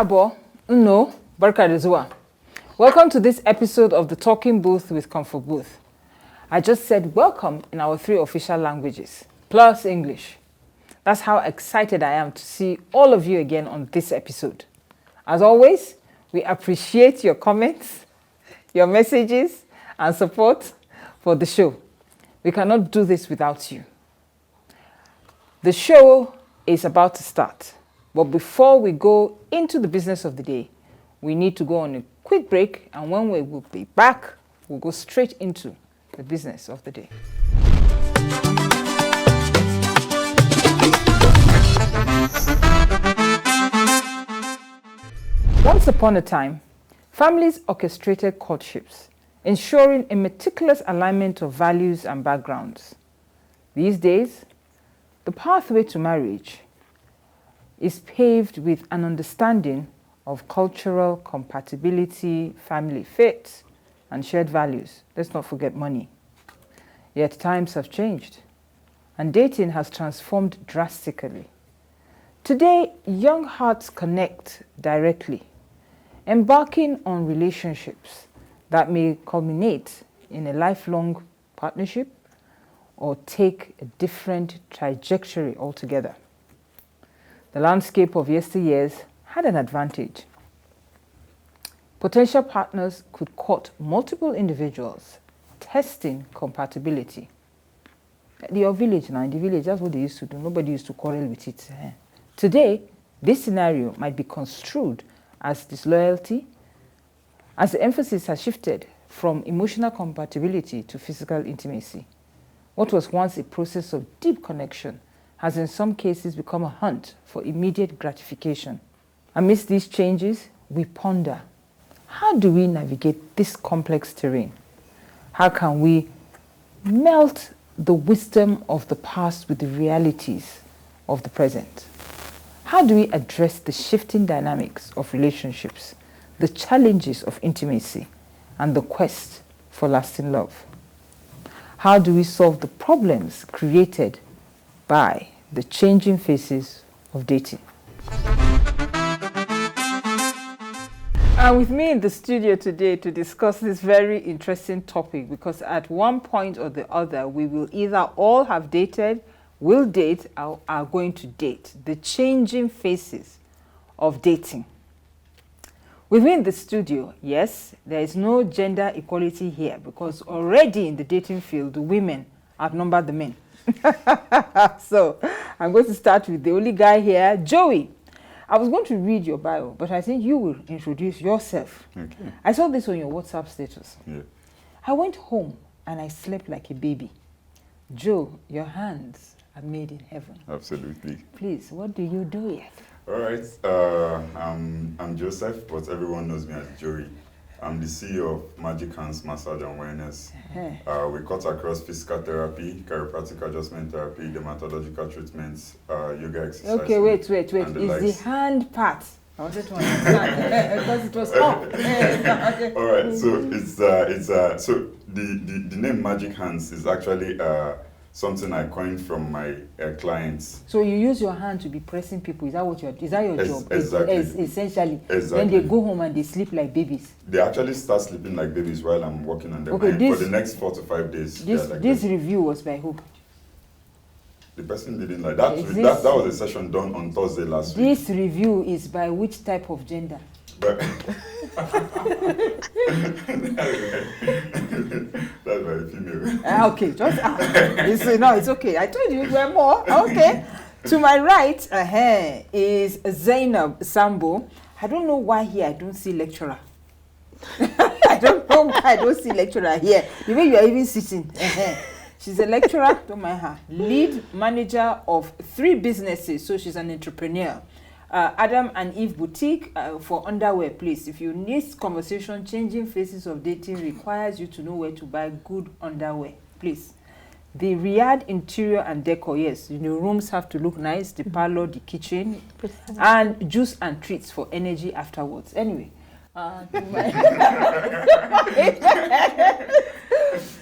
Káàbọ̀, no, barka da zuwa. Welcome to this episode of the Talking Booth with Comfort Booth. I just said welcome in our 3 official languages, plus English. That's how excited I am to see all of you again on this episode. As always, we appreciate your comments, your messages, and support for the show. We cannot do this without you. The show is about to start, but before we go into the business of the day, we need to go on a quick break, and when we will be back, we'll go straight into the business of the day. Once upon a time, families orchestrated courtships, ensuring a meticulous alignment of values and backgrounds. These days, the pathway to marriage is paved with an understanding of cultural compatibility, family fit, and shared values. Let's not forget money. Yet times have changed, and dating has transformed drastically. Today, young hearts connect directly, embarking on relationships that may culminate in a lifelong partnership or take a different trajectory altogether. The landscape of yesteryears had an advantage. Potential partners could court multiple individuals, testing compatibility. Your village now, in the village, that's what they used to do. Nobody used to quarrel with it. Today, this scenario might be construed as disloyalty, as the emphasis has shifted from emotional compatibility to physical intimacy. What was once a process of deep connection has in some cases become a hunt for immediate gratification. Amidst these changes, we ponder, how do we navigate this complex terrain? How can we melt the wisdom of the past with the realities of the present? How do we address the shifting dynamics of relationships, the challenges of intimacy, and the quest for lasting love? How do we solve the problems created by the changing faces of dating? And with me in the studio today to discuss this very interesting topic, because at one point or the other, we will either all have dated, will date, or are going to date. The changing faces of dating. With me in the studio, yes, there is no gender equality here, because already in the dating field, the women outnumber the men. So I'm going to start with the only guy here, Joey. I was going to read your bio, but I think you will introduce yourself. Okay. I saw this on your WhatsApp status. Yeah. I went home and I slept like a baby. Joe, your hands are made in heaven. Absolutely. Please, what do you do here? All right. I'm Joseph, but everyone knows me as Joey. I'm the CEO of Magic Hands Massage and Wellness. We cut across physical therapy, chiropractic adjustment therapy, dermatological treatments, yoga exercises. Okay, wait. Is likes. the hand part? I wanted to understand because it was up. Okay. All right. So so the name Magic Hands is actually something I coined from my clients. So you use your hand to be pressing people. Is that what is that your job? Exactly. Essentially. Exactly. Then they go home and they sleep like babies. They actually start sleeping like babies while I'm working on them. Okay, And for the next 4 to 5 days. This review was by who? The person didn't like that. That was a session done on Thursday last week. This review is by which type of gender? But that's very female. Okay, it's okay. I told you were more. Okay. To my right is Zainab Sambo. I don't know why here I don't see lecturer. I don't know why I don't see lecturer here. The way you are even sitting. She's a lecturer, don't mind her. Lead manager of 3 businesses, so she's an entrepreneur. Adam and Eve Boutique for underwear, please. If you need conversation, changing faces of dating requires you to know where to buy good underwear, please. The Riyadh interior and decor, yes, rooms have to look nice, the parlor, the kitchen, and juice and treats for energy afterwards. Anyway,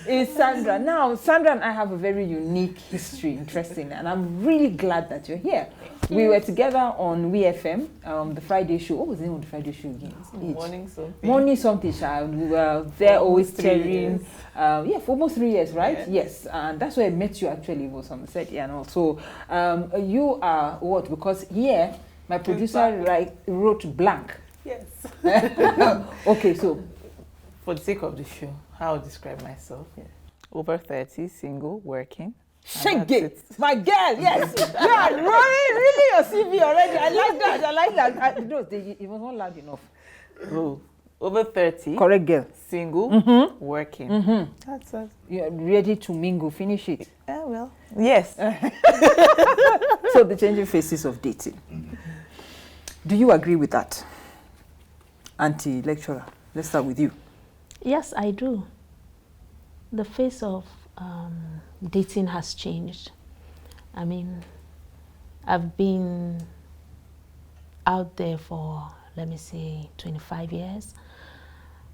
is Sandra. Now, Sandra and I have a very unique history, interesting, and I'm really glad that you're here. We were together on WeFM, the Friday show. What was the name of the Friday show again? Morning something. Morning something, child. We were there always sharing. For almost 3 years, right? Yeah. Yes, and that's where I met you actually. Was on the set, and also you are what? Because here my producer wrote blank. Yes. Okay, so For the sake of the show, how I'll describe myself. Yeah. Over 30, single, working. shake it, my girl. Yes, you are rolling really your CV already. I like that. It was not loud enough. Oh, over 30. Correct, girl. Single, working. That's it. You're ready to mingle. Finish it. Well, yes. So the changing faces of dating. Do you agree with that, Auntie Lecturer? Let's start with you. Yes, I do. The face of dating has changed. I mean, I've been out there for, let me say, 25 years.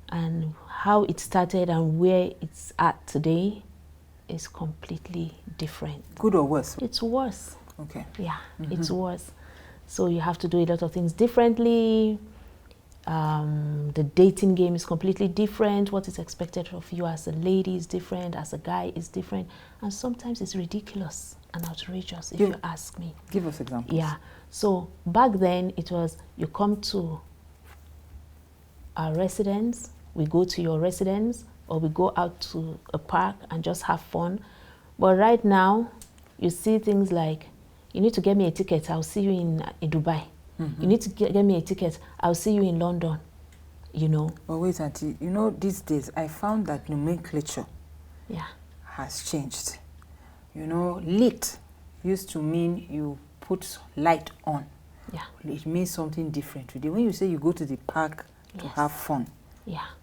And how it started and where it's at today is completely different. Good or worse? It's worse. Okay. Yeah, it's worse. So you have to do a lot of things differently. The dating game is completely different. What is expected of you as a lady is different, as a guy is different. And sometimes it's ridiculous and outrageous, if you ask me. Give us examples. Yeah. So back then it was, you come to our residence, we go to your residence, or we go out to a park and just have fun. But right now, you see things like, you need to get me a ticket, I'll see you in Dubai. You need to get me a ticket, I'll see you in London, you know. But wait, Auntie, you know, these days, I found that nomenclature has changed. You know, lit used to mean you put light on. Yeah. It means something different today. When you say you go to the park to have fun,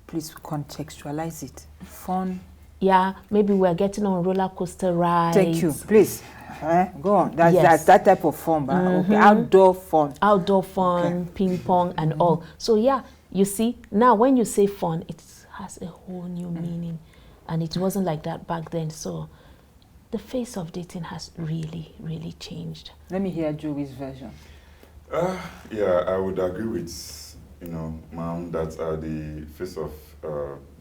please contextualize it. Fun. Yeah, maybe we're getting on roller coaster rides. Thank you. Please, go on. That's that type of fun. Okay. Outdoor fun. Outdoor fun, ping pong and all. So yeah, you see, now when you say fun, it has a whole new meaning. And it wasn't like that back then. So the face of dating has really, really changed. Let me hear Joey's version. Yeah, I would agree with, Ma'am, that the face of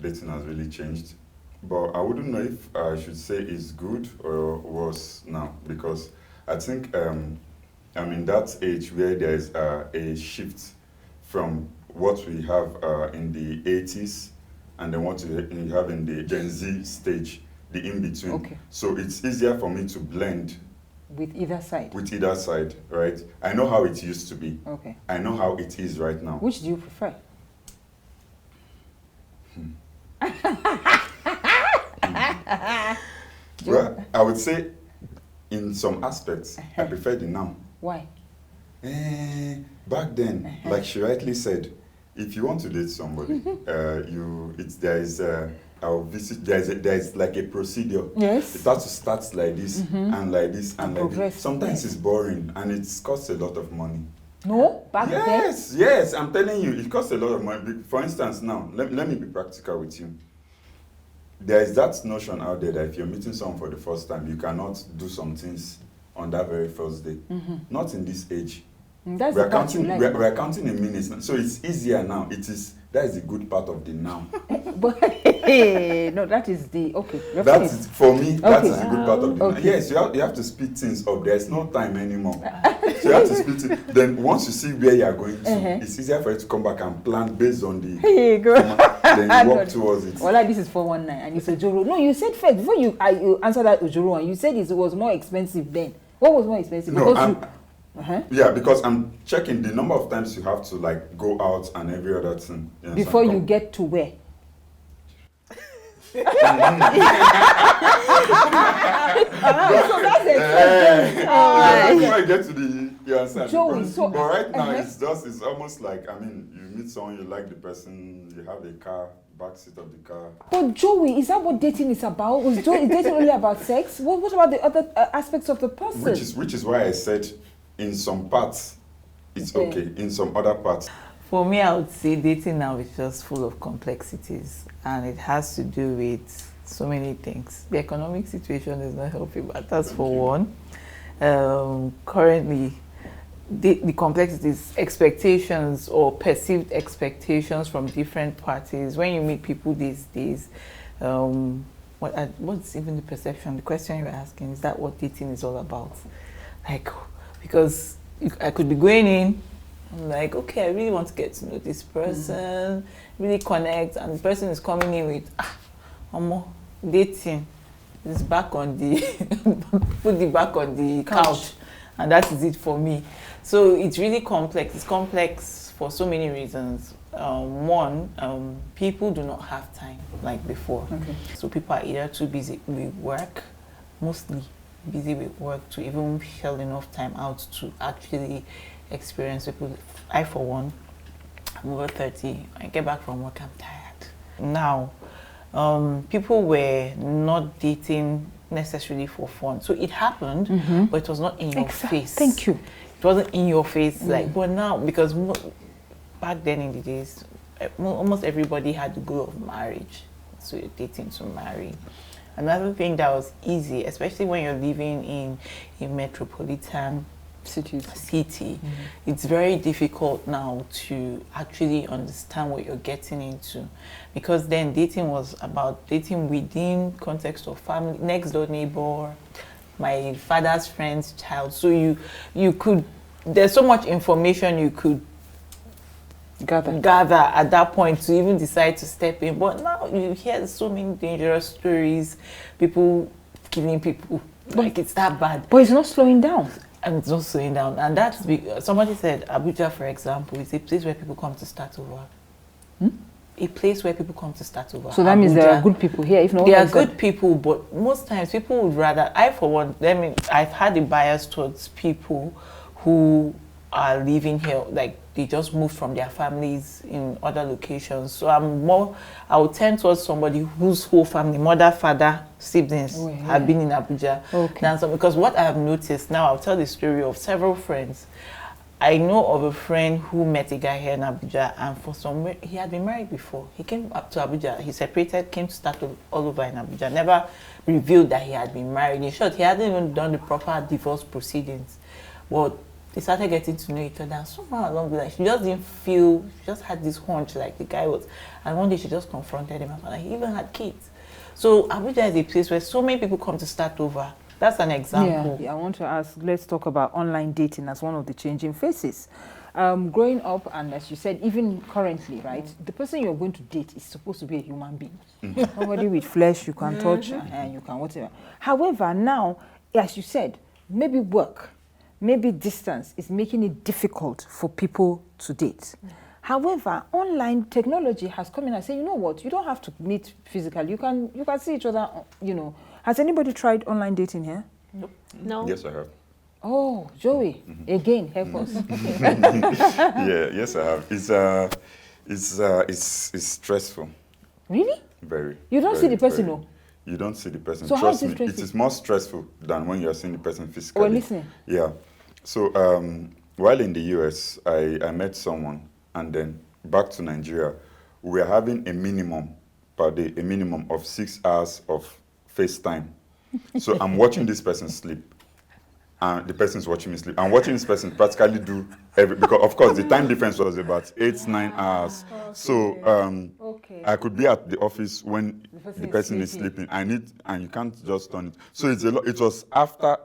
dating has really changed. But I wouldn't know if I should say it's good or worse now, because I think I'm in that age where there is a shift from what we have in the 80s and then what we have in the Gen Z stage, the in-between. Okay. So it's easier for me to blend with either side. With either side, right? I know how it used to be. Okay. I know how it is right now. Which do you prefer? Well, I would say in some aspects, I prefer the now. Why? Back then, like she rightly said, if you want to date somebody, I'll visit, there's like a procedure. Yes. It has to start like this and like this and like this. Sometimes it's boring and it costs a lot of money. No, back then? Yes, I'm telling you, it costs a lot of money. For instance, now, let me be practical with you. There is that notion out there that if you're meeting someone for the first time, you cannot do some things on that very first day. Not in this age. That's we're counting in minutes, so it's easier now. That is the good part of the now. But no, that is the That is for me. That is the good part of the now. Yes, you have to speed things up. There's no time anymore, so you have to speed it. Then once you see where you are going to, it's easier for you to come back and plan based on the. Here you go. Then you walk towards it. Well, like this is 419, and it's Ojoro. No, you said first before you answered that Ojoro, and you said it was more expensive then. What was more expensive? Yeah, because I'm checking the number of times you have to like go out and every other thing. Before you get to where? So that's before I get to the answer. Joey, but right now it's almost like, you meet someone, you like the person, you have the car, back seat of the car. But Joey, is that what dating is about? Is dating only about sex? What about the other aspects of the person? Which is why I said in some parts it's okay. In some other parts. For me, I would say dating now is just full of complexities, and it has to do with so many things. The economic situation is not helping, but that's for one. Currently, the complexities, expectations or perceived expectations from different parties. When you meet people these days, what's even the perception? The question you're asking, is that what dating is all about? Like, because I could be going in, I'm like, okay, I really want to get to know this person, really connect, and the person is coming in with, dating. It's back on the, put it back on the couch, and that is it for me. So it's really complex. It's complex for so many reasons. One, people do not have time like before. Okay. So people are either too busy with work, mostly busy with work, to even shell enough time out to actually experience people. I, for one, I'm over 30. I get back from work, I'm tired. Now, people were not dating necessarily for fun. So it happened, but it was not in your face. Thank you. It wasn't in your face. Like, but now, because back then in the days, almost everybody had the goal of marriage. So you're dating to marry. Another thing that was easy, especially when you're living in a metropolitan city, it's very difficult now to actually understand what you're getting into, because then dating was about dating within context of family, next door neighbor, my father's friend's child. So you could, there's so much information you could gather at that point to even decide to step in. But now you hear so many dangerous stories, people killing people, like it's that bad. But it's not slowing down. And it's not slowing down. And that's, somebody said Abuja, for example, is a place where people come to start over. A place where people come to start over. So that means there are good people here. If not, there are good people, but most times people would rather, I for one, I've had a bias towards people who are living here, like they just moved from their families in other locations. So I would tend towards somebody whose whole family, mother, father, siblings have been in Abuja. Okay. Because what I have noticed now, I'll tell the story of several friends. I know of a friend who met a guy here in Abuja, and for some reason, he had been married before. He came up to Abuja, he separated, came to start all over in Abuja, never revealed that he had been married. In short, he hadn't even done the proper divorce proceedings. But they started getting to know each other, and somehow along the line, she just didn't feel, she just had this hunch like the guy was, and one day she just confronted him, and like, he even had kids. So Abuja is a place where so many people come to start over. That's an example. Yeah, I want to ask, let's talk about online dating as one of the changing faces. Growing up, and as you said, even currently, right, the person you're going to date is supposed to be a human being. Somebody with flesh you can touch, and you can whatever. However, now, as you said, maybe work, maybe distance is making it difficult for people to date. However, online technology has come in and said, you know what, you don't have to meet physically. You can see each other, you know. Has anybody tried online dating here? Nope. No. Yes, I have. Oh, Joey, again, help us. Yeah, yes, I have. It's stressful. Really? Very. You don't see the person, very. no? You don't see the person. So Trust how me, is it it is more stressful than when you are seeing the person physically. Well, listen. Yeah. So while in the US, I met someone, and then back to Nigeria, we are having a minimum per day, a minimum of 6 hours of FaceTime. So I'm watching this person sleep, and the person is watching me sleep. I'm watching this person practically do because of course the time difference was about 8-9 hours. Okay. So I could be at the office when the person is sleeping. And you can't just turn it. So it's a lot. It was after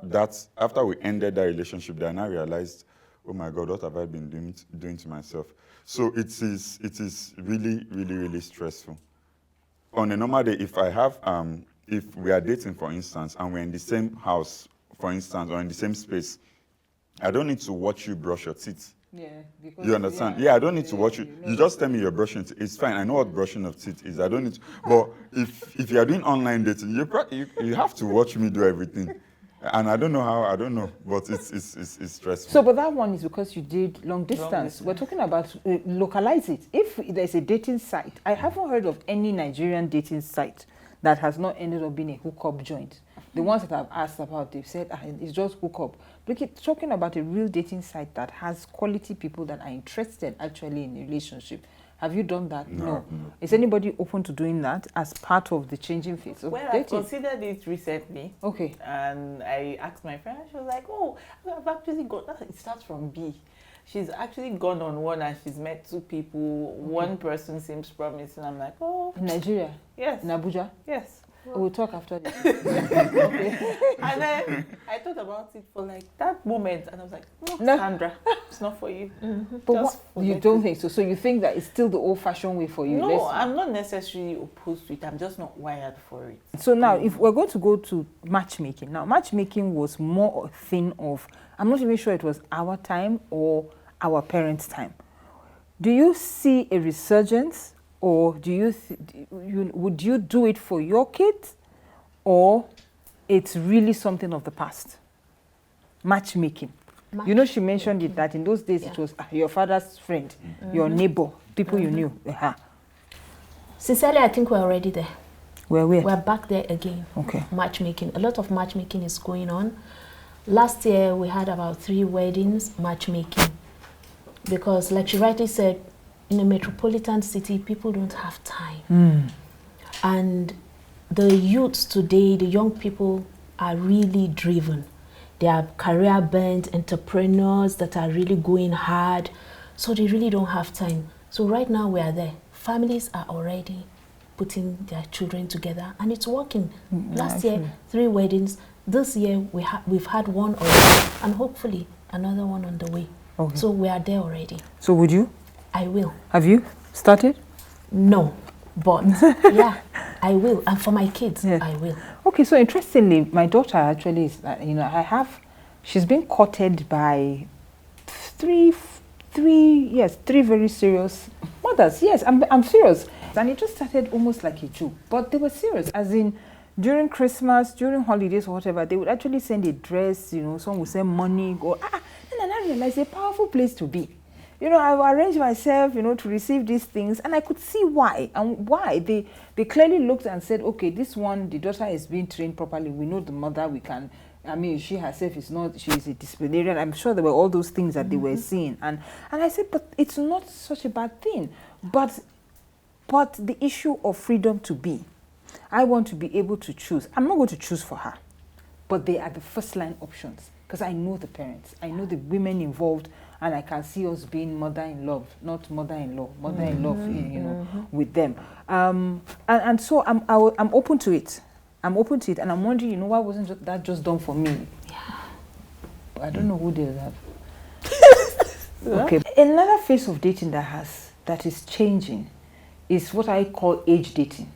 we ended that relationship that I now realized, oh my God, what have I been doing to myself? So it is really, really, really stressful. On a normal day, if we are dating, for instance, and we're in the same house, for instance, or in the same space, I don't need to watch you brush your teeth. Yeah, because you understand? Yeah, I don't need to watch you. You just tell me you're brushing teeth. It's fine. I know what brushing of teeth is. I don't need to. But if you are doing online dating, you have to watch me do everything. And I don't know how, but it's stressful. So, but that one is because you did long distance. We're talking about localize it. If there's a dating site, I haven't heard of any Nigerian dating site that has not ended up being a hookup joint. The ones that I've asked about, they've said it's just hookup. But talking about a real dating site that has quality people that are interested actually in a relationship, Have you done that? No. Is anybody open to doing that as part of the changing phase of Well, I dating? considered it recently. Okay. And I asked my friend, she was like, oh, I've actually got that. It starts from B. She's actually gone on one and she's met 2 people. Okay. One person seems promising. I'm like, oh. In Nigeria? Yes. In Abuja? Yes. We'll talk after this. Okay. And then I thought about it for like that moment and I was like, No. Sandra, it's not for you. But Just what, you forget don't it. think so? So you think that it's still the old-fashioned way for you? No, I'm not necessarily opposed to it. I'm just not wired for it. So now, if we're going to go to matchmaking, now matchmaking was more a thing of, I'm not even sure it was our time or our parents' time. Do you see a resurgence, or do would you do it for your kids, or it's really something of the past? Matchmaking. You know, she mentioned it that in those days it was your father's friend, your neighbor, people you knew. Sincerely, I think we're already there. Where? We're back there again. Okay. Matchmaking. A lot of matchmaking is going on. Last year, we had about 3 weddings matchmaking. Because, like she rightly said, in a metropolitan city, people don't have time. And the youths today, the young people, are really driven. They are career bent entrepreneurs that are really going hard. So they really don't have time. So right now we are there. Families are already putting their children together and it's working. Last year, 3 weddings. This year we've had 1 already and hopefully another one on the way. Okay. So we are there already. So would you? I will. Have you started? No, but yeah, I will. And for my kids, I will. Okay, so interestingly, my daughter actually is, she's been courted by three very serious mothers. Yes, I'm serious. And it just started almost like a joke, but they were serious, as in during Christmas, during holidays or whatever, they would actually send a dress, some would send money, and I realized it's a powerful place to be. I arranged myself, to receive these things, and I could see why. And why they clearly looked and said, okay, this one, the daughter is being trained properly. We know the mother, she herself is not, she is a disciplinarian. I'm sure there were all those things that they were seeing. And I said, but it's not such a bad thing. But the issue of freedom to be, I want to be able to choose. I'm not going to choose for her, but they are the first line options because I know the parents, I know the women involved, and I can see us being mother-in-law, not mother-in-law, with them. And so I'm open to it. I'm open to it, and I'm wondering, why wasn't that just done for me? Yeah. I don't know who they have. Okay. Another phase of dating that is changing is what I call age dating.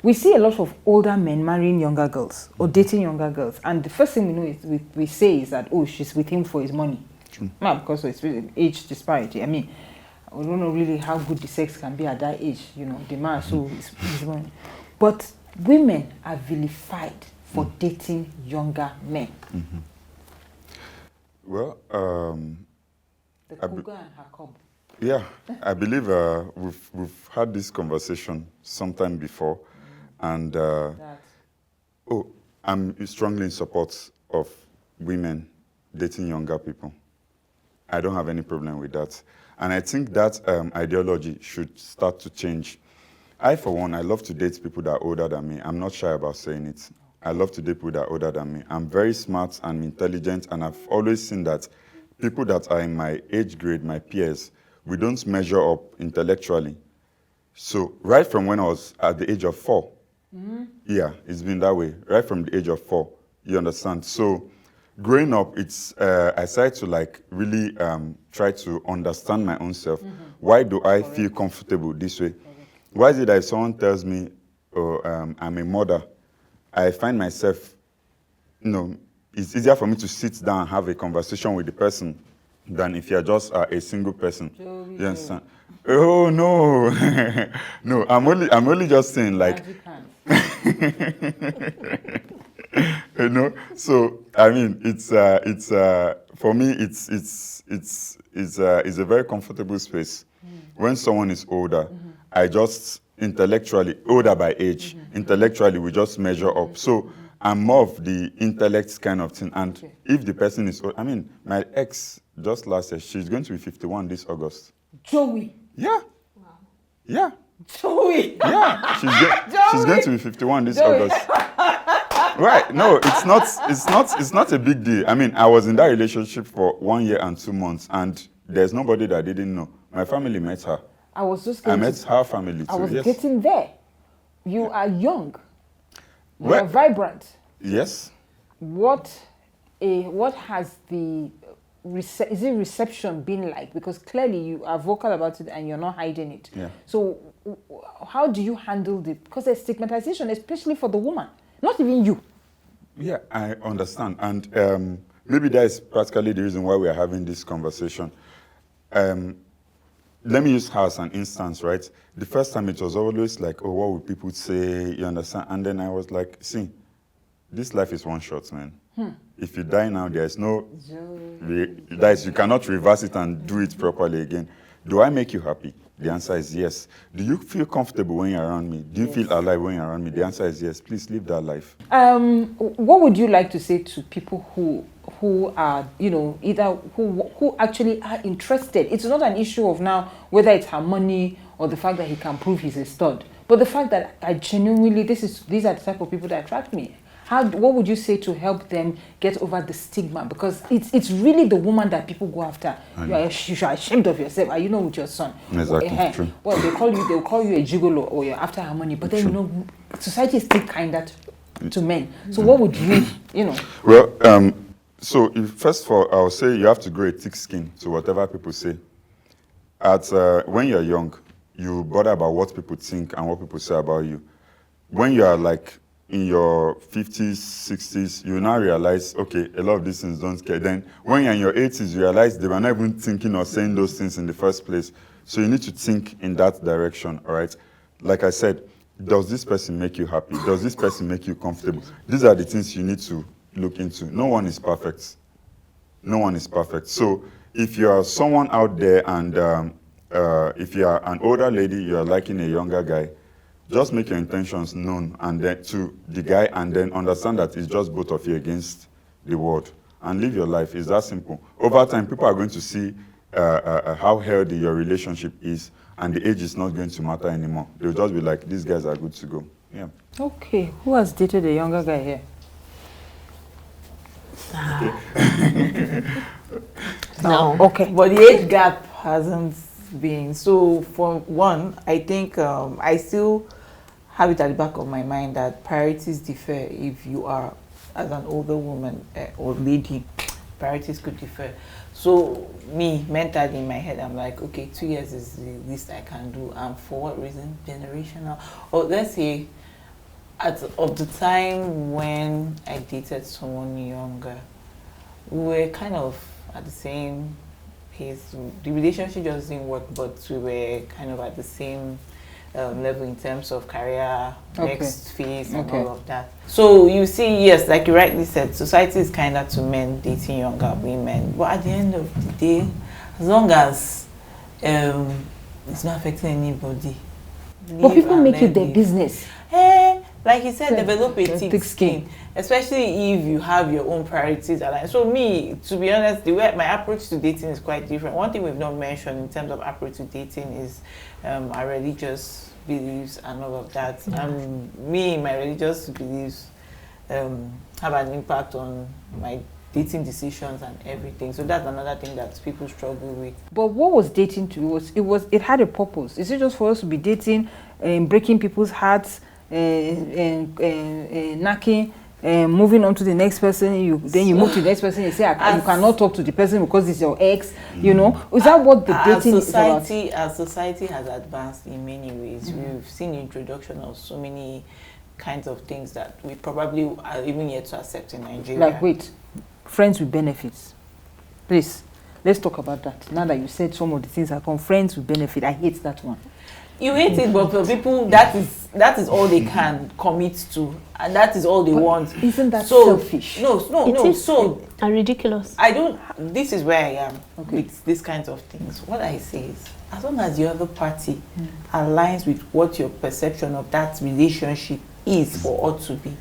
We see a lot of older men marrying younger girls or dating younger girls, and the first thing we know is we say is that, oh, she's with him for his money. Well, because it's really age disparity. I mean, I don't know really how good the sex can be at that age. The man so his money, but women are vilified for dating younger men. Well, The cougar and her cub. yeah, I believe we've had this conversation sometime before, and I'm strongly in support of women dating younger people. I don't have any problem with that, and I think that ideology should start to change. I, for one, I love to date people that are older than me. I'm not shy about saying it. I love to date people that are older than me. I'm very smart and intelligent, and I've always seen that people that are in my age grade, my peers, we don't measure up intellectually. So right from when I was at the age of 4, yeah, it's been that way. Right from the age of 4, you understand? So growing up, I started to really try to understand my own self. Why do I feel comfortable this way? Why is it that if someone tells me, I'm a mother, I find myself, it's easier for me to sit down and have a conversation with the person than if you're just a single person. You understand? Oh no, no. I'm only just saying So I mean, it's for me, it's a very comfortable space. When someone is older, I just intellectually older by age. Intellectually, we just measure up. So I'm more of the intellect kind of thing. And if the person is old, I mean, my ex just last year, she's going to be 51 this August. Joey. Yeah. Wow. Yeah. Joey. Yeah. She's going to be 51 this Joey. August. Right. No, it's not a big deal. I mean, I was in that relationship for 1 year and 2 months, and there's nobody that didn't know. My family met her. I was just I going met to, her family too. I was Yes. getting there. You are young. You Well- are vibrant. Yes. What has the reception been like? Because clearly you are vocal about it and you're not hiding it. Yeah. So how do you handle it? Because there's stigmatization, especially for the woman, not even you. Yeah, I understand. And maybe that is practically the reason why we are having this conversation. Let me use her as an instance, right? The first time it was always like, oh, what would people say? You understand? And then I was like, see, this life is one shot, man. If you die now, there's no, you cannot reverse it and do it properly again. Do I make you happy? The answer is yes. Do you feel comfortable when you're around me? Do you feel alive when you're around me? The answer is yes. Please live that life. What would you like to say to people who are, either who actually are interested? It's not an issue of now whether it's her money or the fact that he can prove he's a stud, but the fact that I genuinely, these are the type of people that attract me. What would you say to help them get over the stigma? Because it's really the woman that people go after. You are ashamed of yourself. Are you not with your son? Exactly. True. Well, they'll call you a gigolo or you're after her money. But then, society is still kinder to men. So what would you, Well, so first of all, I'll say you have to grow a thick skin to whatever people say. When you're young, you bother about what people think and what people say about you. When you are like in your 50s, 60s, you now realize, okay, a lot of these things don't scare. Then when you're in your 80s, you realize they were not even thinking or saying those things in the first place. So you need to think in that direction, all right? Like I said, does this person make you happy? Does this person make you comfortable? These are the things you need to look into. No one is perfect. No one is perfect. So if you're someone out there and if you're an older lady, you're liking a younger guy, just make your intentions known and then to the guy, and then understand that it's just both of you against the world, and live your life. It's that simple. Over time, people are going to see how healthy your relationship is, and the age is not going to matter anymore. They'll just be like, these guys are good to go. Yeah. Okay. Who has dated a younger guy here? No. Okay. But the age gap hasn't been. So for one, I think I still have it at the back of my mind that priorities differ. If you are as an older woman or lady, priorities could differ. So me, mentally in my head, I'm like, okay, 2 years is the least I can do. And for what reason? Generational. Or let's say, of the time when I dated someone younger, we were kind of at the same pace. The relationship just didn't work, but we were kind of at the same level in terms of career, next phase, and all of that. So you see, yes, like you rightly said, society is kinder to men dating younger women. But at the end of the day, as long as it's not affecting anybody. But people make it their business. Like you said, develop a thick skin, especially if you have your own priorities aligned. So me, to be honest, the way my approach to dating is quite different. One thing we've not mentioned in terms of approach to dating is our religious beliefs and all of that. My religious beliefs have an impact on my dating decisions and everything. So that's another thing that people struggle with. But what was dating to? It had a purpose. Is it just for us to be dating and breaking people's hearts? Knocking, moving on to the next person, then you move to the next person, you say you cannot talk to the person because it's your ex, Is that what the dating is about? As society has advanced in many ways, we've seen the introduction of so many kinds of things that we probably are even yet to accept in Nigeria. Like, wait, friends with benefits. Please, let's talk about that. Now that you said some of the things are called friends with benefit, I hate that one. You hate it, but for people, that is all they can commit to, and that is all they want. Isn't that selfish? No. So ridiculous. This is where I am with these kinds of things. What I say is, as long as the other party aligns with what your perception of that relationship is or ought to be,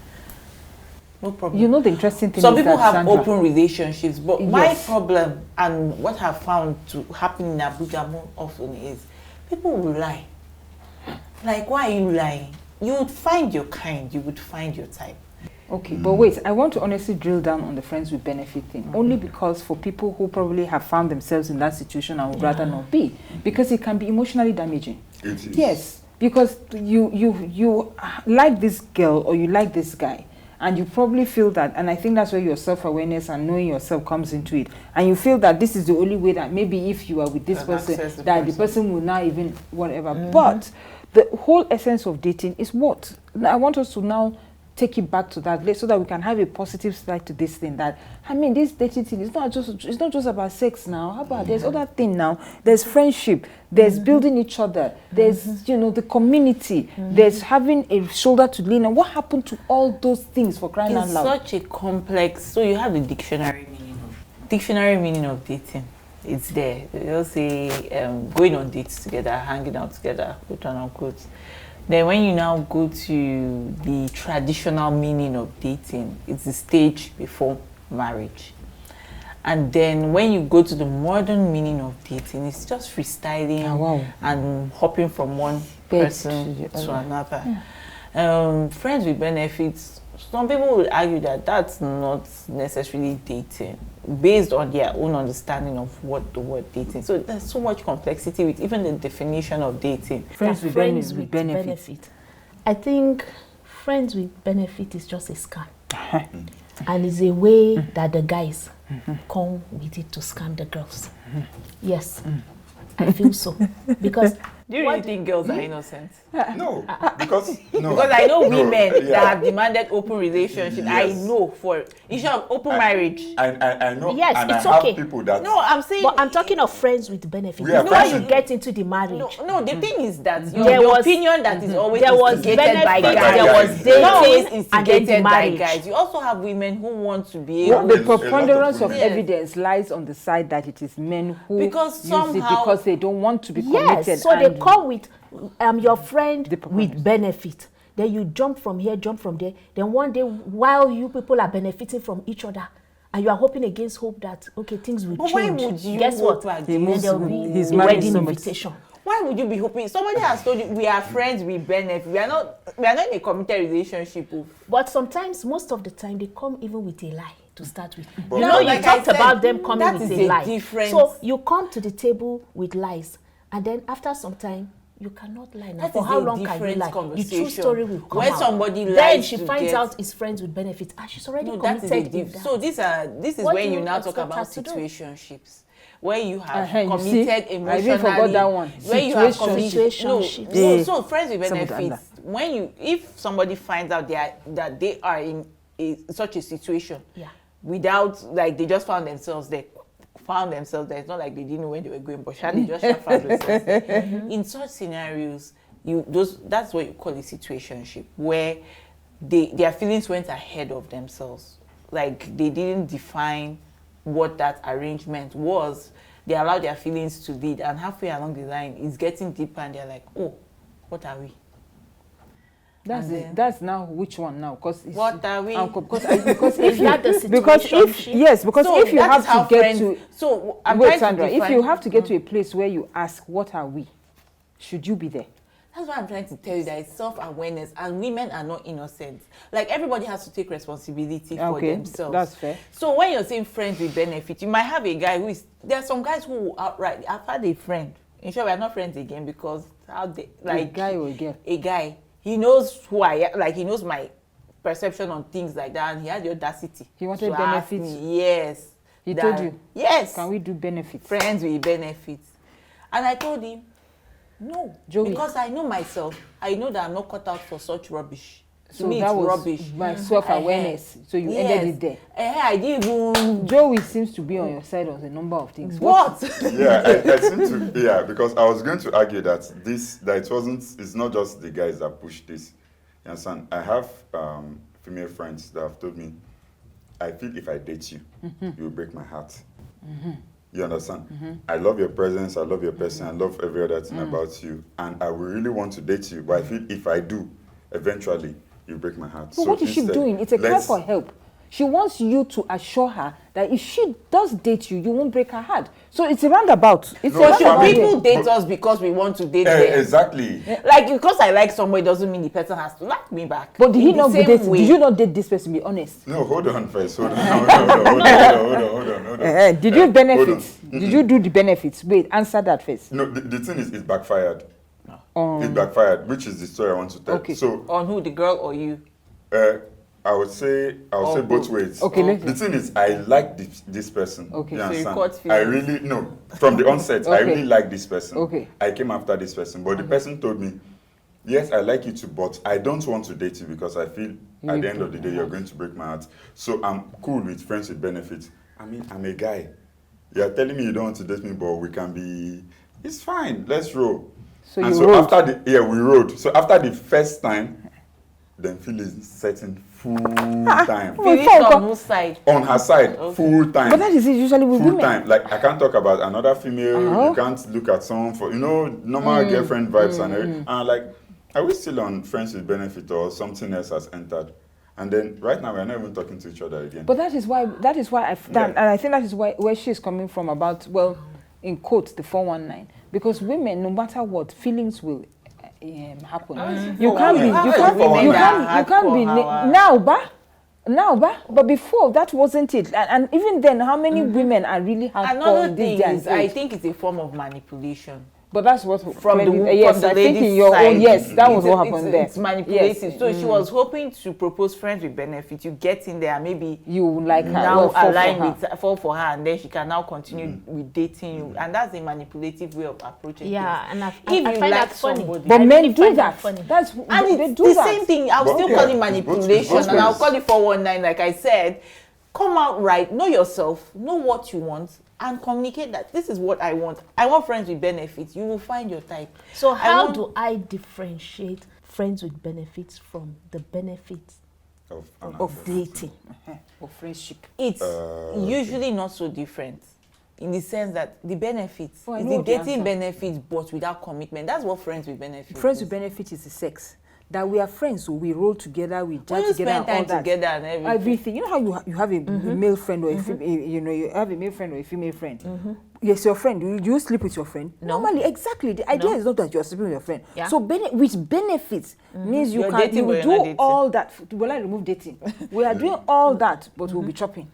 no problem. The interesting thing Some is people that have Sandra, open relationships, but my problem and what I've found to happen in Abuja more often is people will lie. Like, why are you lying? You would find your kind, you would find your type. Okay, but wait, I want to honestly drill down on the friends with benefit thing, only because for people who probably have found themselves in that situation and would rather not be, because it can be emotionally damaging. It is. Yes, because you like this girl or you like this guy, and you probably feel that, and I think that's where your self-awareness and knowing yourself comes into it, and you feel that this is the only way that maybe if you are with this person, that the person will not even whatever. But the whole essence of dating is what? I want us to now take it back to that, so that we can have a positive side to this thing. That, I mean, this dating thing is not just about sex now. How about there's other thing now? There's friendship, there's building each other, there's the community, there's having a shoulder to lean on. What happened to all those things, for crying out loud? It's such a complex. So you have the dictionary meaning of dating. It's there. They'll say going on dates together, hanging out together, quote unquote. Then when you now go to the traditional meaning of dating, it's the stage before marriage. And then when you go to the modern meaning of dating, it's just freestyling and hopping from one person to another. Friends with benefits, some people will argue that that's not necessarily dating, based on their own understanding of what the word dating. So there's so much complexity with even the definition of dating. Friends with benefit. I think friends with benefit is just a scam. And it's a way that the guys come with it to scam the girls. Yes, I feel so. Because do you really think girls are innocent? No, because I know women that have demanded open relationships. Yes. I know for issue of open marriage. I know. Yes, and it's I have okay. people that. No, I'm saying. But I'm talking of friends with benefits. You know when you get into the marriage. No, the thing is that there your was, opinion that is always there was instigated by guys. There was dating instigated by guys. You also have women who want to be able. The preponderance of evidence lies on the side that it is men who use it because they don't want to be committed. Yes, so they come with your friend with benefit. Then you jump from here, jump from there. Then one day, while you people are benefiting from each other, and you are hoping against hope that things will change. Why would you? Guess what? Like there will be a wedding invitation. Why would you be hoping? Somebody has told you we are friends with benefit. We are not in a committed relationship. But sometimes, most of the time, they come even with a lie to start with. But you talked about them coming with a lie. Difference. So you come to the table with lies, and then after some time, you cannot lie now. For how long can you lie? The true story will come when out. Somebody lies, then she finds out his friends with benefits, and she's already committed in that. So this is What when do you you now talk expect about her to do? situationships, where you have You committed see? emotionally. I even forgot that one. Where you have committed. Situationships. No. So friends with benefits. If somebody finds out that they are in such a situation, without they just found themselves there. It's not like they didn't know when they were going, but they just found themselves there. In such scenarios, that's what you call a situationship, where their feelings went ahead of themselves. Like they didn't define what that arrangement was. They allowed their feelings to lead, and halfway along the line, it's getting deeper, and they're like, "Oh, what are we?" That's now which one now? Because what are we? Because if you had the situation, if you have to get to Sandra, if you have to get to a place where you ask, "What are we?" Should you be there? That's why I'm trying to tell you that it's self-awareness, and women are not innocent. Like, everybody has to take responsibility for themselves. That's fair. So when you're saying friends with benefit, you might have a guy there are some guys who outright, I've had a friend. In short, we're not friends again because a guy or a girl? A guy. He knows who I am, he knows my perception on things like that, and he had the audacity. He wanted benefits? Yes. He told you? Yes. Can we do benefits? Friends with benefits. And I told him, no, Joey. Because I know myself. I know that I'm not cut out for such rubbish. So me, that was rubbish. My self-awareness. So you ended it there. I didn't even. Joey seems to be on your side on a number of things. What? I seem to. Because I was going to argue that it's not just the guys that push this. You understand? I have female friends that have told me, I feel if I date you, you will break my heart. You understand? I love your presence, I love your person, I love every other thing about you, and I will really want to date you, but I feel if I do, eventually, you break my heart. But what is she doing? It's a cry for help. She wants you to assure her that if she does date you, you won't break her heart. So it's a roundabout. It's No, a Should roundabout. people date us because we want to date them? Exactly. Like, because I like somebody doesn't mean the person has to like me back. But did In he the not same date? way. Did you not date this person? Be honest. No, hold on first. Hold on. Did you benefit? hold on. Did you do the benefits? Wait, answer that first. No, the thing is, it backfired. It backfired, which is the story I want to tell. Okay. So, On who, the girl or you? I would say both ways. Okay, let's The thing is, I like this person. Okay. You So you understand? caught I feelings. really no. From the onset, I Okay. really like this person. Okay. I came after this person, but the person told me, "Yes, I like you too, but I don't want to date you because I feel at the end of the day you're going to break my heart. So I'm cool with friends with benefits. I mean, I'm a guy. You're telling me you don't want to date me, but we can be. It's fine. Let's roll." So And you so rode. after we rode. So after the first time, then feelings setting full time. Finish on whose side? On her side, full time. But that is it usually with Full women. time. Like I can't talk about another female. You can't look at someone for normal girlfriend vibes and everything. And like, are we still on friends with benefit or something else has entered? And then right now we're not even talking to each other again. But that is why and I think that is where she is coming from about, well, in quotes, the 419. Because women, no matter what, feelings will happen. You can't be but before that wasn't it. And even then, how many women are really hardcore Another in thing this day is, and I age? think it's a form of manipulation. But that's what From the yes, from the I think in lady's your side. own, yes, that was what happened there. It's manipulative. Yes. So she was hoping to propose friends with benefit. You get in there, maybe You like her, now fall align for her. with fall for her, and then she can now continue with dating you. And that's a manipulative way of approaching Yeah, things. and If I you find like that funny. somebody, But I men really do find that. funny. That's and they it's do the that. same thing. I'll But still yeah, call it it's manipulation, both and I'll ways. call it 419. Like I said, come out right, know yourself, know what you want, and communicate that this is what I want. I want friends with benefits. You will find your type. So how want- do I differentiate friends with benefits from the benefits of dating? Or friendship. It's okay. usually not so different in the sense that the benefits Oh, I is know the what the dating answer. benefits, but without commitment. That's what friends with benefits. Friends is. with benefit is the sex. That we are friends, so we roll together, we We chat will together, spend and all time that. together and everything. Everything. You know how you have a male friend or a female, you have a male friend or a female friend. Yes, your friend. Do you sleep with your friend? No. Normally, exactly. The idea is not that you're sleeping with your friend. Yeah. So with benefits means you You're can dating, but you you're not do dating. all that. Well, I remove dating. We are doing all that, but we'll be chopping.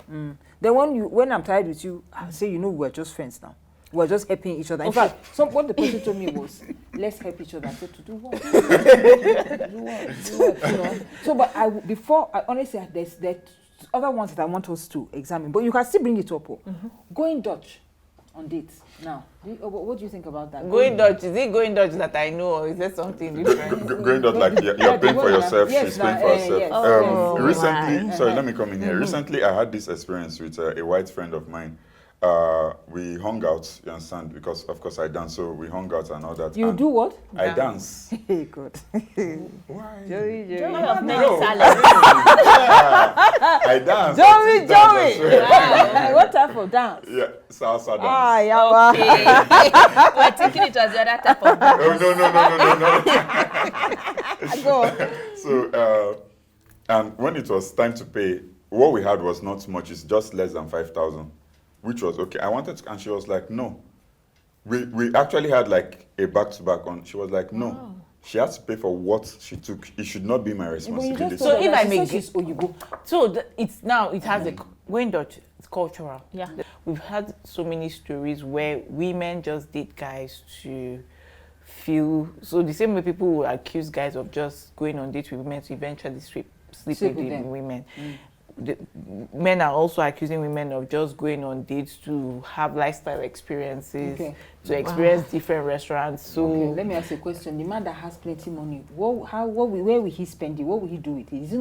Then when I'm tired with you, I say, we're just friends now. We're just helping each other. In fact, what the person told me was, let's help each other. I said, to do what? do what? So, but honestly, there's other ones that I want us to examine. But you can still bring it up. Going Dutch on dates now. What do you think about that? Going Dutch, is it going Dutch that I know, or is there something different? Going out like you're paying for yourself, Yes, she's paying now, for herself. yes. Oh, Recently, my. sorry, let me come in here. Recently, I had this experience with a white friend of mine. We hung out, you understand, because of course I dance, so we hung out and all that. You and do what? I dance. Hey, good. Why? Joey. of many No. talents. I dance. Joey. Dance. What type of dance? Yeah, salsa dance. Yeah. Okay. We're taking it as the other type of Oh, no. Go on. So, and when it was time to pay, what we had was not much. It's just less than 5,000, which was okay. I wanted to, and she was like, no. We actually had like a back-to-back on. She was like, no. Wow. She has to pay for what she took. It should not be my responsibility. So if I may she's Oyibo. So it has a going Dutch. It's cultural. Yeah. We've had so many stories where women just date guys to feel. So the same way people will accuse guys of just going on dates with women to eventually sleep with the them. women. The men are also accusing women of just going on dates to have lifestyle experiences, Okay. to experience different restaurants. So Okay, let me ask you a question. The man that has plenty money, where will he spend it? What will he do with it? Is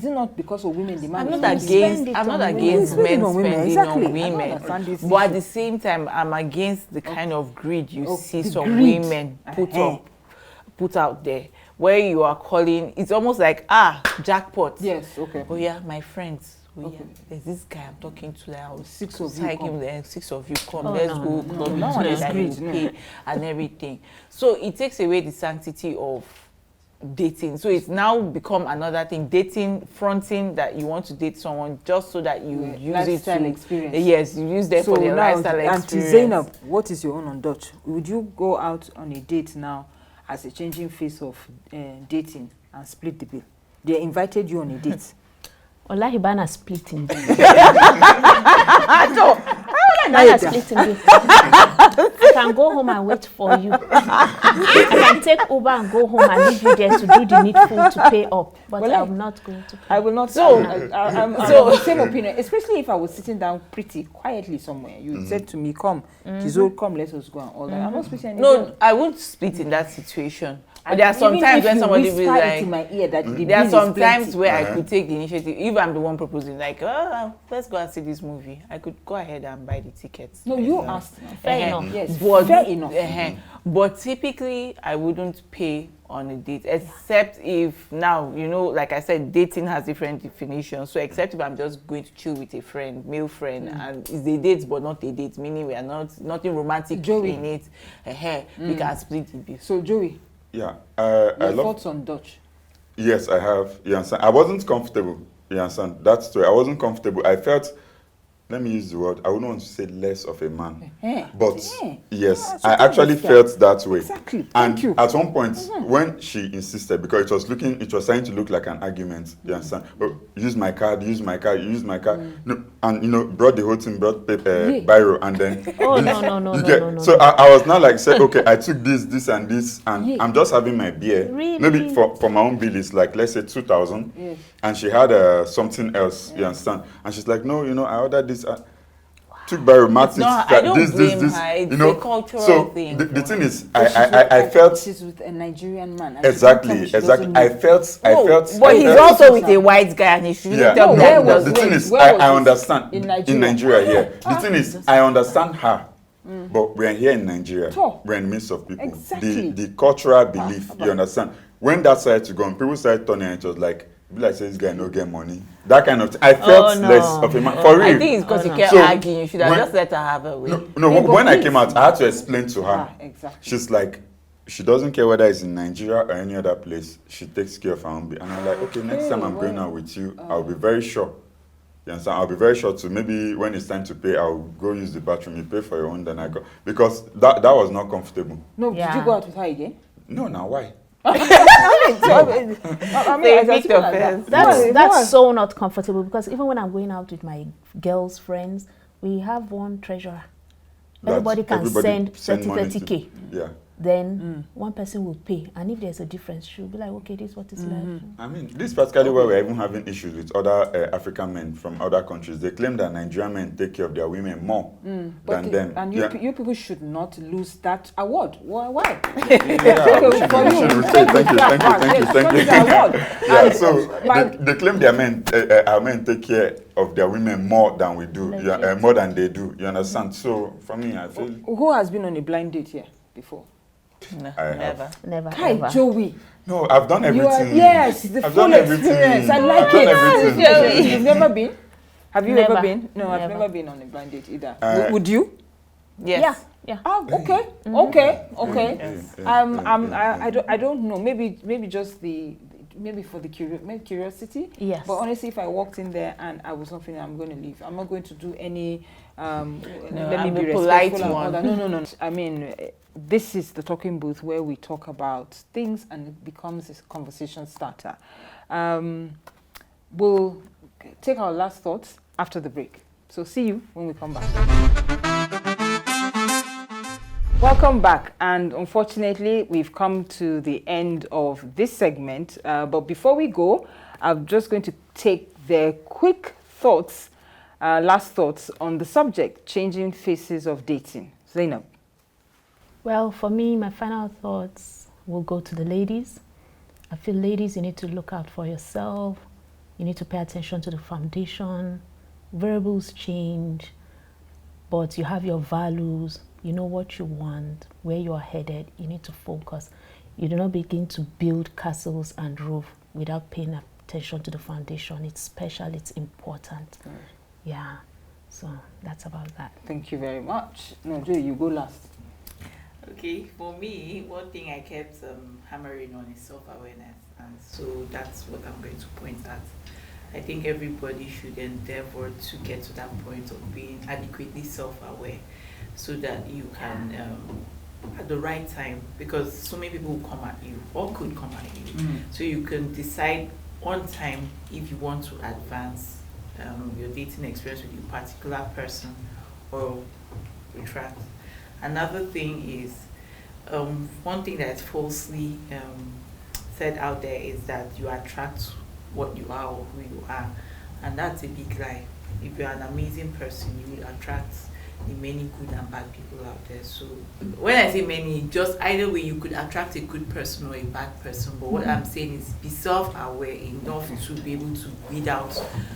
it not because of women demand? I'm not against Spend it men on women. spending Exactly. on I don't women, understand this but at issue. the same time, I'm against the kind of greed you see the some greed. women put out there, where you are calling. It's almost like jackpot. Yes, okay. Oh yeah, my friends. Oh Okay. yeah, there's this guy I'm talking to. That I was 6 of you psych come. him there. 6 of you come. Oh, Let's no, go no, club no, together that's and greed, you no. pay and everything. So it takes away the sanctity of dating. So it's now become another thing. Dating, fronting that you want to date someone just so that you use lifestyle it to experience. Yes, you use them So for their now, lifestyle experience. Auntie Zainab, what is your own on Dutch? Would you go out on a date now as a changing face of dating and split the bill? They invited you on a date. Wallahi bana splitting bill. So, Bana splitting bill. I can go home and wait for you. I can take Uber and go home and leave you there to do the needful to pay up. But Well, I'm not going to pay. I will not. So- I'm of the same opinion. Especially if I was sitting down pretty quietly somewhere. You said to me, "Come, Kizol, come, let us go," and all that. I'm not splitting any No, bill. I won't split in that situation. But And there are some even times if when you somebody will whisper it like, in my ear that the there are bill some is plenty. times where I could take the initiative. If I'm the one proposing, like, oh, let's go and see this movie, I could go ahead and buy the tickets. No, you asked. Fair enough. Yes, But, fair enough. But typically, I wouldn't pay on a date, except if now, you know, like I said, dating has different definitions. So except if I'm just going to chill with a friend, male friend, and it's a date but not a date, meaning we are nothing romantic Joey. in it, we can split the bill. So, Joey, Yeah, your I love. thoughts on Dutch? Yes, I have. You understand? I wasn't comfortable. You understand? That's true. I wasn't comfortable. I felt, let me use the word, I wouldn't want to say less of a man. But yes, so I tell actually this guy. felt that way. Exactly. And Thank you. at one point, when she insisted, because it was starting to look like an argument, you understand? Oh, use my card, use my card, use my card. No, and, brought the whole thing, brought paper, Yeah. biro, and then... Oh, no. So I was now like, say, okay, I took this, and this, and Yeah. I'm just having my beer. Really? Maybe for my own bill, it's like, let's say 2,000. Yes. And she had something else, you understand? And she's like, no, I ordered this. Took biomatic. No, I don't blame her. It's a cultural so thing. the thing is, But I felt she's with a Nigerian man. and exactly. she doesn't I know. felt. But he's also with a white guy, and he shouldn't Yeah. tell me No, that where he was the doesn't. thing is, Where was I this? understand In in Nigeria. Nigeria. The thing is, I understand her, but we're here in Nigeria. Sure. We're in the midst of people. Exactly. The cultural belief, you understand? When that started to go on, people started turning, it was like, be like, say this guy no get money. That kind of thing. I felt no. less of a man. For real. I think it's because he kept So, arguing. You should have when- just let her have her way. No, Yeah, but when I please. came out, I had to explain to her. Exactly. She's like, she doesn't care whether it's in Nigeria or any other place. She takes care of her own bill. And I'm like, okay, next time I'm going out with you, I'll be very sure. You understand? I'll be very sure to maybe when it's time to pay, I'll go use the bathroom. You pay for your own, then I go. Because that was not comfortable. No, did Yeah. you go out with her again? No, now why? I mean, They as picked people up like that. first. That's so not comfortable, because even when I'm going out with my girls' friends, we have one treasurer. That Everybody can send 30, money 30K. Yeah. Then one person will pay. And if there's a difference, she'll be like, okay, this is what it's like. I mean, this is practically where we're even having issues with other African men from other countries. They claim that Nigerian men take care of their women more But than them. and Yeah. you people should not lose that award. Why? Yeah, we should say thank you. Yeah, so they claim their men, our men take care of their women more than we do, more than they do. You understand? So for me, I feel Who has been on a blind date here before? No, I have. never. Never, Kai, ever. Joey. no. I've done You are, everything. yes, the I've full done everything. experience. I like I've done it. everything. Joey, you've never been? Have you Never. ever been? No, I've Never. never been on a blind date either. Would you? Yes. Yeah. Oh, okay, okay. I don't know. Maybe just maybe for the curiosity. Yes. But honestly, if I walked in there and I was not feeling, I'm going to leave. I'm not going to do any. Let I'm me the be polite respectful and all one. that. No. I mean, this is the talking booth where we talk about things and it becomes a conversation starter. We'll take our last thoughts after the break. So see you when we come back. Welcome back, and unfortunately we've come to the end of this segment, but before we go, I'm just going to take their quick thoughts, last thoughts on the subject, changing faces of dating. Zainab. Well, for me, my final thoughts will go to the ladies. I feel, ladies, you need to look out for yourself. You need to pay attention to the foundation. Variables change, but you have your values. You know what you want, where you are headed. You need to focus. You do not begin to build castles and roof without paying attention to the foundation. It's special, it's important. Yeah, so that's about that. Thank you very much. No, Joey, you go last. Okay, for me, one thing I kept hammering on is self-awareness, and so that's what I'm going to point at. I think everybody should endeavor to get to that point of being adequately self-aware, so that you can, at the right time, because so many people will come at you or could come at you, so you can decide on time if you want to advance your dating experience with a particular person or retract. Another thing is, one thing that's falsely said out there is that you attract what you are or who you are, and that's a big lie. If you're an amazing person, you will attract the many good and bad people out there. So when I say many, just either way, you could attract a good person or a bad person. But what I'm saying is, be self-aware enough to be able to weed out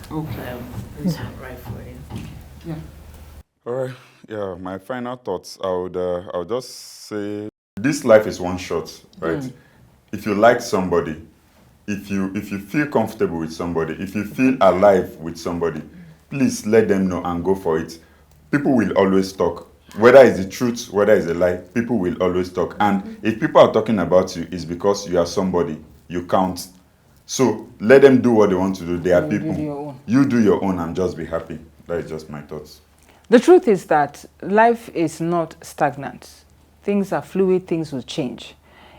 who's not right for you. Yeah. All right. Yeah, my final thoughts. I would just say this life is one shot, right? If you like somebody, if you feel comfortable with somebody, if you feel alive with somebody, please let them know and go for it. People will always talk. Whether it's the truth, whether it's a lie, people will always talk. And if people are talking about you, it's because you are somebody. You count. So let them do what they want to do. They are people. You do your own and just be happy. That is just my thoughts. The truth is that life is not stagnant. Things are fluid, things will change,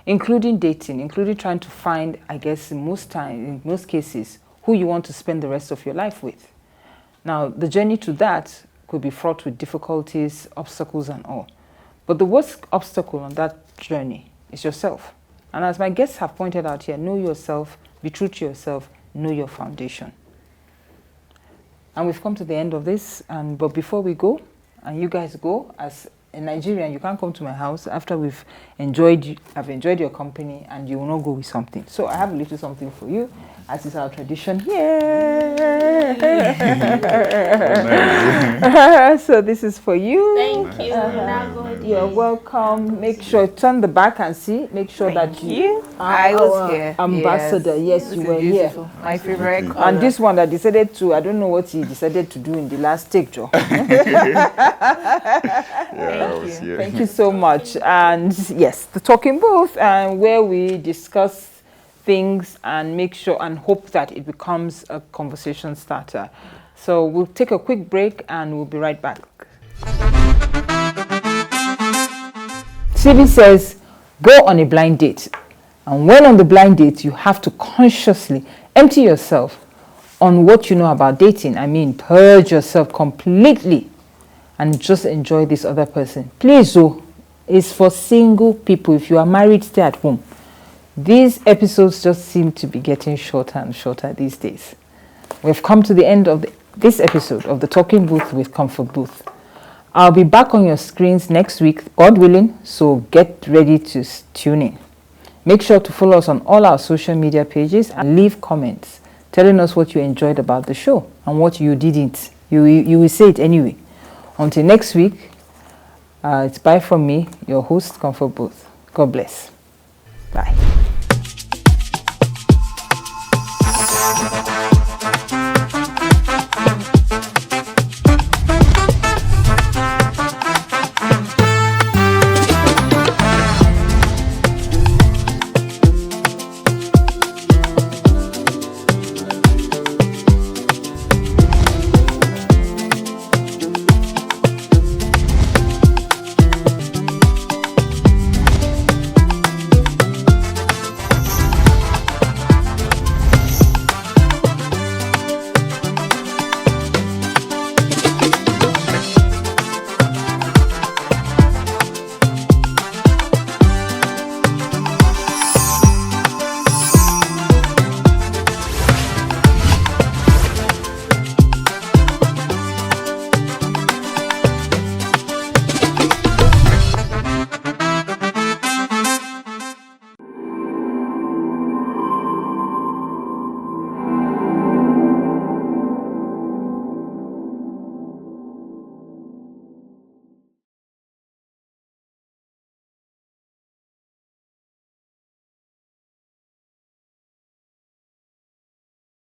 including dating, including trying to find, I guess, in most cases, who you want to spend the rest of your life with. Now, the journey to that could be fraught with difficulties, obstacles, and all. But the worst obstacle on that journey is yourself. And as my guests have pointed out here, know yourself, be true to yourself, know your foundation. And we've come to the end of this. But before we go, and you guys go, as a Nigerian, you can't come to my house after I've enjoyed your company, and you will not go with something. So I have a little something for you, as is our tradition here. So this is for you. Thank you. You're welcome. Make sure, turn the back and see. Make sure that you I was here. Ambassador. Yes, you were here. My favorite color. And this one that decided to, I don't know what he decided to do in the last take, Joe. Thank you so much. And yes, the talking booth, and where we discuss things and make sure and hope that it becomes a conversation starter. So we'll take a quick break and we'll be right back. CB says, go on a blind date. And when on the blind date, you have to consciously empty yourself on what you know about dating. I mean, purge yourself completely and just enjoy this other person. Please, it's for single people. If you are married, stay at home. These episodes just seem to be getting shorter and shorter these days. We've come to the end of this episode of the Talking Booth with Comfort Booth. I'll be back on your screens next week, God willing, so get ready to tune in. Make sure to follow us on all our social media pages and leave comments telling us what you enjoyed about the show and what you didn't. You will say it anyway. Until next week, it's bye from me, your host, Comfort Booth. God bless. Bye.